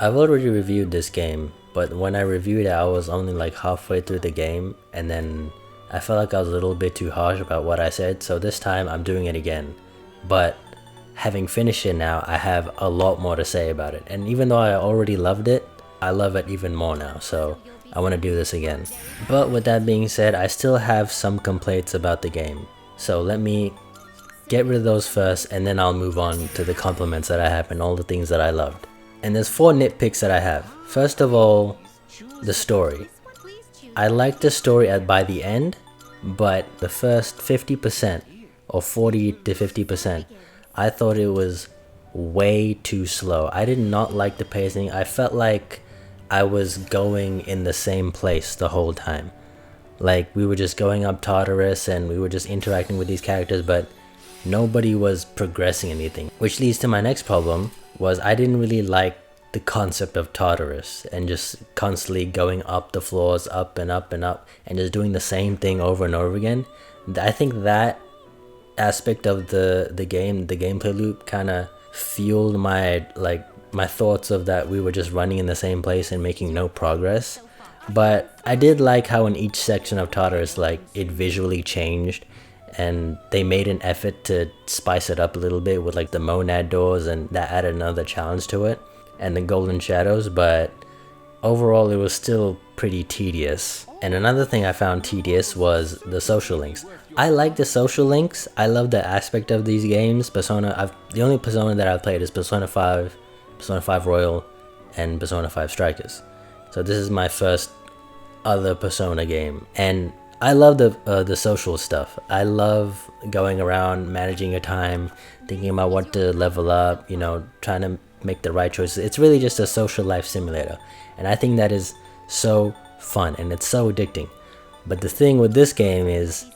I've already reviewed this game, but when I reviewed it, I was only like halfway through the game, and then I felt like I was a little bit too harsh about what I said, so this time I'm doing it again. But having finished it now, I have a lot more to say about it, and even though I already loved it, I love it even more now, so I want to do this again. But with that being said, I still have some complaints about the game, so let me get rid of those first, and then I'll move on to the compliments that I have and all the things that I loved. And there's 4 nitpicks that I have. First of all, the story. I liked the story by the end, but the first 50% or 40 to 50%, I thought it was way too slow. I did not like the pacing. I felt like I was going in the same place the whole time. Like we were just going up Tartarus and we were just interacting with these characters, but nobody was progressing anything. Which leads to my next problem, was I didn't really like the concept of Tartarus and just constantly going up the floors, up and up and up, and just doing the same thing over and over again. I think that aspect of the gameplay loop kind of fueled my thoughts of that we were just running in the same place and making no progress. But I did like how in each section of Tartarus, like, it visually changed, and they made an effort to spice it up a little bit with like the monad doors, and that added another challenge to it, and the golden shadows. But overall it was still pretty tedious. And another thing I found tedious was the social links. I like the social links. I love the aspect of these games. The only Persona that I've played is Persona 5, Persona 5 Royal, and Persona 5 Strikers. So this is my first other Persona game, and I love the social stuff. I love going around, managing your time, thinking about what to level up, trying to make the right choices. It's really just a social life simulator, and I think that is so fun and it's so addicting. But the thing with this game is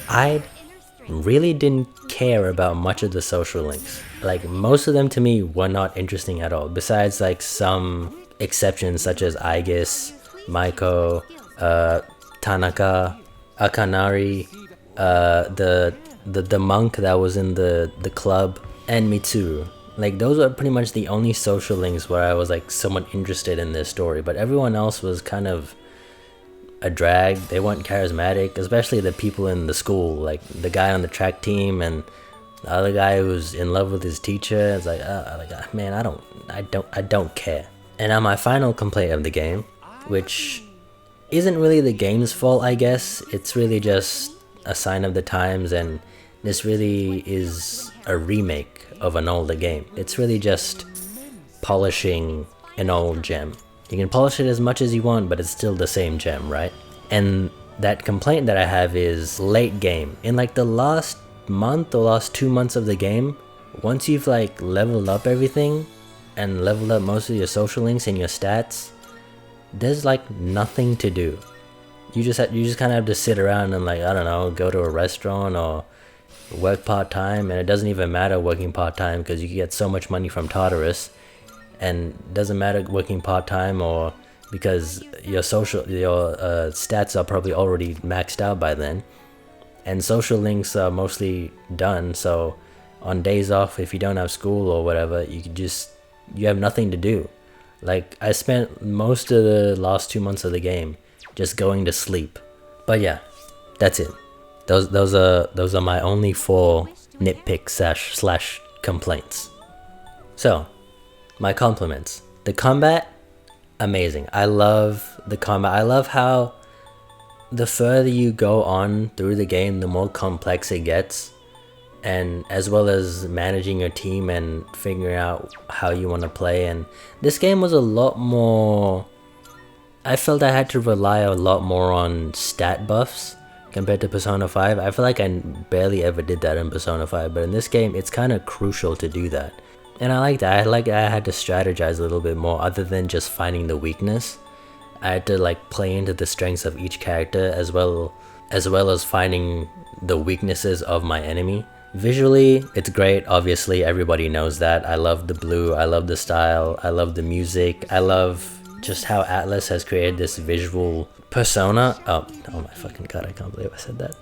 I really didn't care about much of the social links. Like, most of them to me were not interesting at all, besides like some exceptions such as Aegis, Maiko, Tanaka, Akanari, the monk that was in the club, and Mitsuru. Like, those are pretty much the only social links where I was like somewhat interested in this story, but everyone else was kind of a drag. They weren't charismatic, especially the people in the school, like the guy on the track team and the other guy who's in love with his teacher. It's like, man, I don't care. And now my final complaint of the game, which isn't really the game's fault, I guess. It's really just a sign of the times, and this really is a remake of an older game. It's really just polishing an old gem. You can polish it as much as you want, but it's still the same gem, right? And that complaint that I have is late game. In like the last month or last 2 months of the game, once you've like leveled up everything and leveled up most of your social links and your stats, there's like nothing to do. You just kind of have to sit around and, like, I don't know, go to a restaurant or work part-time, and it doesn't even matter working part-time because you can get so much money from Tartarus, and it doesn't matter working part-time or because your stats are probably already maxed out by then, and social links are mostly done. So on days off, if you don't have school or whatever, you have nothing to do. Like, I spent most of the last 2 months of the game just going to sleep. But yeah, that's it. Those are my only 4 nitpicks slash complaints. So, my compliments. The combat, amazing. I love the combat. I love how the further you go on through the game, the more complex it gets. And as well as managing your team and figuring out how you want to play. And this game was a lot more, I felt I had to rely a lot more on stat buffs compared to Persona 5. I feel like I barely ever did that in Persona 5, but in this game it's kind of crucial to do that. And I like that. I had to strategize a little bit more other than just finding the weakness. I had to like play into the strengths of each character as well as finding the weaknesses of my enemy. Visually, it's great. Obviously, everybody knows that. I love the blue, I love the style, I love the music, I love just how Atlas has created this visual persona. Oh my fucking god, I can't believe I said that.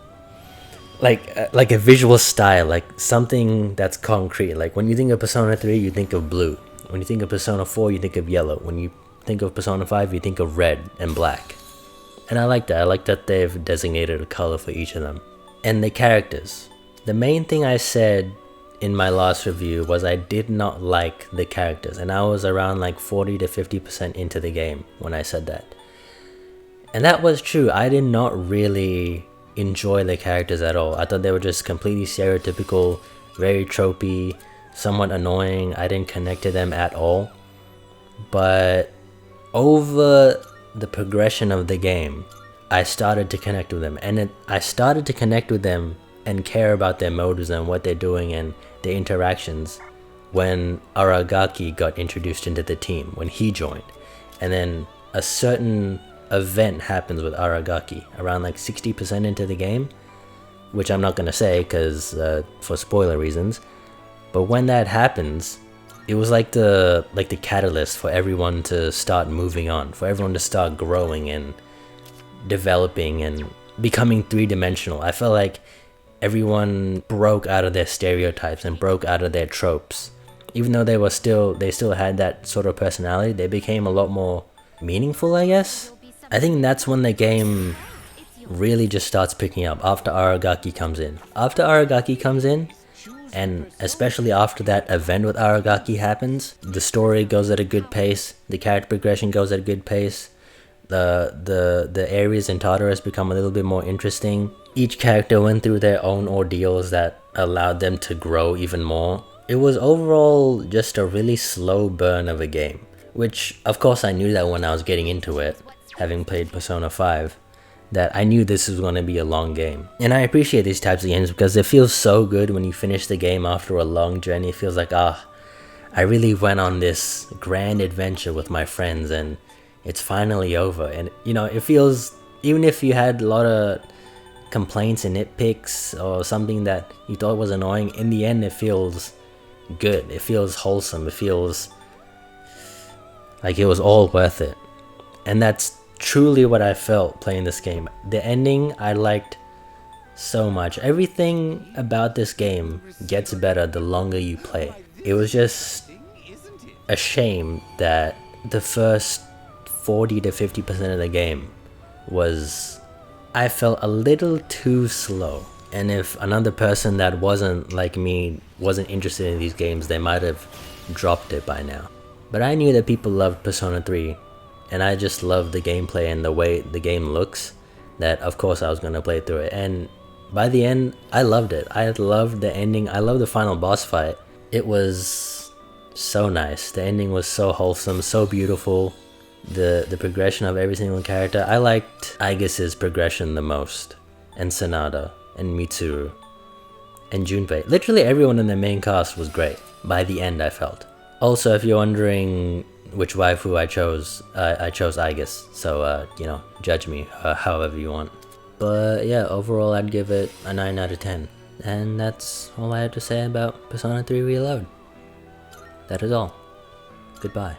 Like a visual style, like something that's concrete. Like when you think of Persona 3, you think of blue. When you think of Persona 4, you think of yellow. When you think of Persona 5, you think of red and black. And I like that. I like that they've designated a color for each of them. And the characters. The main thing I said in my last review was I did not like the characters. And I was around like 40 to 50% into the game when I said that. And that was true. I did not really enjoy the characters at all. I thought they were just completely stereotypical, very tropey, somewhat annoying. I didn't connect to them at all. But over the progression of the game, I started to connect with them. And I started to connect with them and care about their motives and what they're doing and their interactions when Aragaki got introduced into the team, when he joined. And then a certain event happens with Aragaki around like 60% into the game, which I'm not gonna say because for spoiler reasons. But when that happens, it was like the catalyst for everyone to start moving on, for everyone to start growing and developing and becoming three-dimensional. I felt like everyone broke out of their stereotypes and broke out of their tropes. Even though they still had that sort of personality, they became a lot more meaningful, I guess. I think that's when the game really just starts picking up, after Aragaki comes in. After Aragaki comes in, and especially after that event with Aragaki happens, the story goes at a good pace, the character progression goes at a good pace, the areas in Tartarus become a little bit more interesting. Each character went through their own ordeals that allowed them to grow even more. It was overall just a really slow burn of a game, which of course I knew that when I was getting into it, having played Persona 5, that I knew this was going to be a long game. And I appreciate these types of games because it feels so good when you finish the game after a long journey. It feels like, I really went on this grand adventure with my friends and it's finally over. And you know, it feels, even if you had a lot of complaints and nitpicks or something that you thought was annoying, in the end it feels good. It feels wholesome. It feels like it was all worth it. And that's truly what I felt playing this game. The ending I liked so much. Everything about this game gets better the longer you play. It was just a shame that the first 40 to 50% of the game was, I felt, a little too slow. And if another person that wasn't like me wasn't interested in these games, they might have dropped it by now. But I knew that people loved Persona 3, and I just loved the gameplay and the way the game looks, that of course I was going to play through it. And by the end, I loved it. I loved the ending. I loved the final boss fight. It was so nice. The ending was so wholesome, so beautiful. The progression of every single character. I liked Aigis' progression the most, and Sanada, and Mitsuru, and Junpei. Literally everyone in the main cast was great by the end, I felt. Also, if you're wondering which waifu I chose Aigis, so you know, judge me however you want. But yeah, overall I'd give it a 9 out of 10. And that's all I have to say about Persona 3 Reload. That is all. Goodbye.